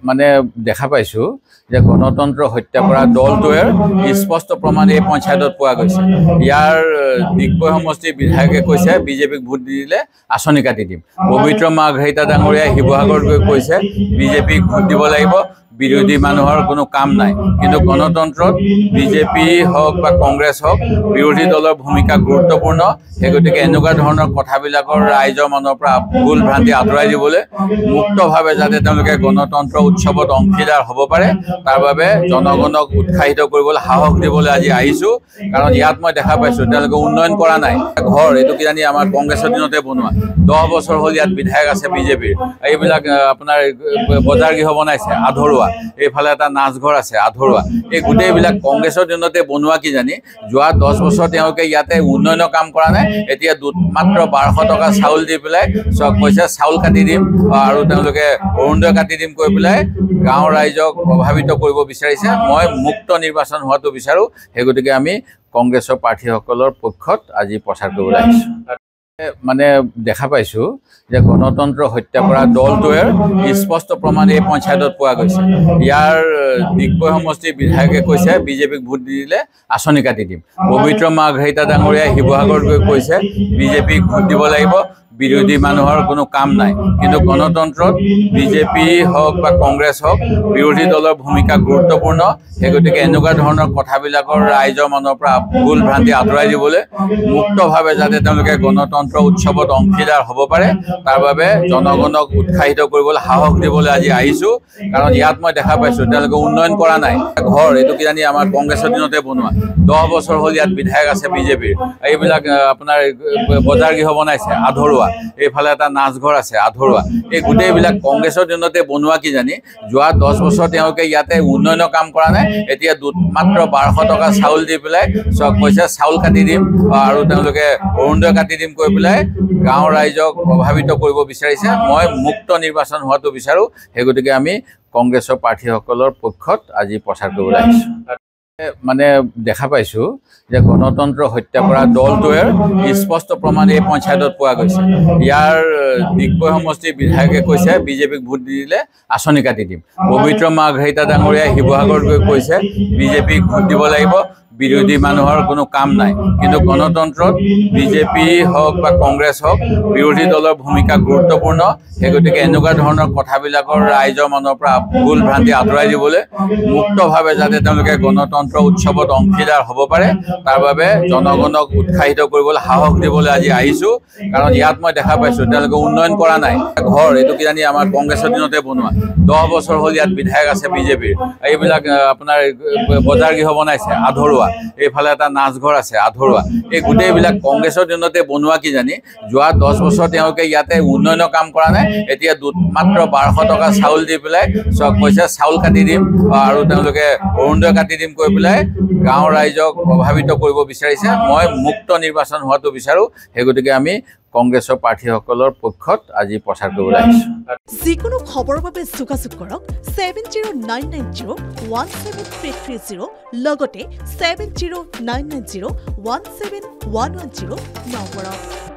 মানে দেখা পাইছো যে গণতন্ত্ৰ হত্যা কৰা দলটোৰ স্পষ্ট প্ৰমাণ এই পঞ্চায়তত পোৱা গৈছে। ইয়াৰ দিগবৈ সমষ্টিৰ বিধায়কে কৈছে বিজেপিক ভোট দি দিলে আঁচনি কাটি দিম। পবিত্ৰ মাৰ্ঘেৰিটা ডাঙৰীয়াই শিৱসাগৰত গৈ কৈছে বিজেপিক ভোট দিব লাগিব, বিৰোধী মানুহৰ কোনো কাম নাই। কিন্তু গণতন্ত্ৰত বিজেপি হওক বা কংগ্ৰেছ হওক বিৰোধী দলৰ ভূমিকা গুৰুত্বপূৰ্ণ। সেই গতিকে এনেকুৱা ধৰণৰ কথাবিলাকৰ ৰাইজৰ মনৰ পৰা ভুল ভ্ৰান্তি আঁতৰাই দিবলৈ মুক্তভাৱে যাতে তেওঁলোকে গণতন্ত্ৰ উৎসৱত অংশীদাৰ হ'ব পাৰে তাৰ বাবে জনগণক উৎসাহিত কৰিবলৈ সাহস দিবলৈ আজি আহিছোঁ। কাৰণ ইয়াত মই দেখা পাইছোঁ তেওঁলোকে উন্নয়ন কৰা নাই। ঘৰ এইটো কিজানি আমাৰ কংগ্ৰেছৰ দিনতে বনোৱা, 10 বছৰ হ'ল ইয়াত বিধায়ক আছে বিজেপিৰ। এইবিলাক আপোনাৰ বজাৰ গৃহ বনাইছে আধৰুৱা, এইফালে এটা নাচঘৰ আছে আধৰুৱা। এই গোটেইবিলাক কংগ্ৰেছৰ দিনতে বনোৱা কিজানি। যোৱা 10 বছৰ তেওঁলোকে ইয়াতে উন্নয়নৰ কাম কৰা নাই। এতিয়া মাত্ৰ 1200 টকা চাউল দি পেলাই কৈছে চাউল কাটি দিম আৰু তেওঁলোকে অৰুণোদয় কাটি দিম কৈ পেলাই গাঁৱৰ ৰাইজক প্ৰভাৱিত কৰিব বিচাৰিছে। মই মুক্ত নিৰ্বাচন হোৱাটো বিচাৰোঁ। সেই গতিকে আমি কংগ্ৰেছৰ প্ৰাৰ্থীসকলৰ পক্ষত আজি প্ৰচাৰ কৰিবলৈ আহিছোঁ। মানে দেখা পাইছোঁ যে গণতন্ত্ৰ হত্যা কৰা দলটোৰ স্পষ্ট প্ৰমাণ এই পঞ্চায়তত পোৱা গৈছে। ইয়াৰ দিগবৈ সমষ্টিৰ বিধায়কে কৈছে বিজেপিক ভোট দি দিলে আঁচনি কাটি দিম। পবিত্ৰ মাৰ্ঘেৰিটা ডাঙৰীয়াই শিৱসাগৰত গৈ কৈছে বিজেপিক ভোট দিব লাগিব, বিৰোধী মানুহৰ কোনো কাম নাই। কিন্তু গণতন্ত্ৰত বিজেপি হওক বা কংগ্ৰেছ হওক বিৰোধী দলৰ ভূমিকা গুৰুত্বপূৰ্ণ। সেই গতিকে এনেকুৱা ধৰণৰ কথাবিলাকৰ ৰাইজৰ মনৰ পৰা ভুল ভ্ৰান্তি আঁতৰাই দিবলৈ মুক্তভাৱে যাতে তেওঁলোকে গণতন্ত্ৰ উৎসৱত অংশীদাৰ হ'ব পাৰে তাৰ বাবে জনগণক উৎসাহিত কৰিবলৈ সাহস দিবলৈ আজি আহিছোঁ। কাৰণ ইয়াত মই দেখা পাইছোঁ তেওঁলোকে উন্নয়ন কৰা নাই। ঘৰ এইটো কিজানি আমাৰ কংগ্ৰেছৰ দিনতে বনোৱা, 10 বছৰ হ'ল ইয়াত বিধায়ক আছে বিজেপিৰ। এইবিলাক আপোনাৰ বজাৰ গৃহ বনাইছে আধৰুৱা, এইফালে এটা নাচঘৰ আছে আধৰুৱা। এই গোটেইবিলাক কংগ্ৰেছৰ দিনতে বনোৱা কিজানি। যোৱা 10 বছৰ তেওঁলোকে ইয়াতে উন্নয়নৰ কাম কৰা নাই। এতিয়া মাত্ৰ 1200 টকা চাউল দি পেলাই কৈছে চাউল কাটি দিম আৰু তেওঁলোকে অৰুণোদয় কাটি দিম কৈ পেলাই গাঁৱৰ ৰাইজক প্ৰভাৱিত কৰিব বিচাৰিছে। মই মুক্ত নিৰ্বাচন হোৱাটো বিচাৰোঁ। সেই গতিকে আমি কংগ্ৰেছৰ প্ৰাৰ্থীসকলৰ পক্ষত আজি প্ৰচাৰ কৰিবলৈ আহিছোঁ। মানে দেখা পাইছোঁ যে গণতন্ত্ৰ হত্যা কৰা দলটোৰ স্পষ্ট প্ৰমাণ এই পঞ্চায়তত পোৱা গৈছে। ইয়াৰ দিগবৈ সমষ্টিৰ বিধায়কে কৈছে বিজেপিক ভোট দি দিলে আঁচনি কাটি দিম। পবিত্ৰ মাৰ্ঘেৰিটা ডাঙৰীয়াই শিৱসাগৰত গৈ কৈছে বিজেপিক ভোট দিব লাগিব, বিৰোধী মানুহৰ কোনো কাম নাই। কিন্তু গণতন্ত্ৰত বিজেপি হওক বা কংগ্ৰেছ হওক বিৰোধী দলৰ ভূমিকা গুৰুত্বপূৰ্ণ। সেই গতিকে এনেকুৱা ধৰণৰ কথাবিলাকৰ ৰাইজৰ মনৰ পৰা ভুল ভ্ৰান্তি আঁতৰাই দিবলৈ মুক্তভাৱে যাতে তেওঁলোকে গণতন্ত্ৰ উৎসৱত অংশীদাৰ হ'ব পাৰে তাৰ বাবে জনগণক উৎসাহিত কৰিবলৈ সাহস দিবলৈ আজি আহিছোঁ। কাৰণ ইয়াত মই দেখা পাইছোঁ তেওঁলোকে উন্নয়ন কৰা নাই। ঘৰ এইটো কিজানি আমাৰ কংগ্ৰেছৰ দিনতে বনোৱা, 10 বছৰ হ'ল ইয়াত বিধায়ক আছে বিজেপিৰ। এইবিলাক আপোনাৰ বজাৰ গৃহ বনাইছে আধৰুৱা, এইফালে এটা নাচঘৰ আছে আধৰুৱা। এই গোটেইবিলাক কংগ্ৰেছৰ দিনতে বনোৱা কিজানি। যোৱা 10 বছৰ তেওঁলোকে ইয়াতে উন্নয়নৰ কাম কৰা নাই। এতিয়া মাত্ৰ 1200 টকা চাউল দি পেলাই কৈছে চাউল কাটি দিম আৰু তেওঁলোকে অৰুণোদয় কাটি দিম কৈ পেলাই গাঁৱৰ ৰাইজক প্ৰভাৱিত কৰিব বিচাৰিছে। মই মুক্ত নিৰ্বাচন হোৱাটো বিচাৰোঁ। সেই গতিকে আমি কংগ্ৰেছৰ প্ৰাৰ্থীসকলৰ পক্ষত আজি প্ৰচাৰ কৰিবলৈ আহিছোঁ। যিকোনো খবৰৰ বাবে যোগাযোগ কৰক 7099017330 লগতে 7099017110 নম্বৰত।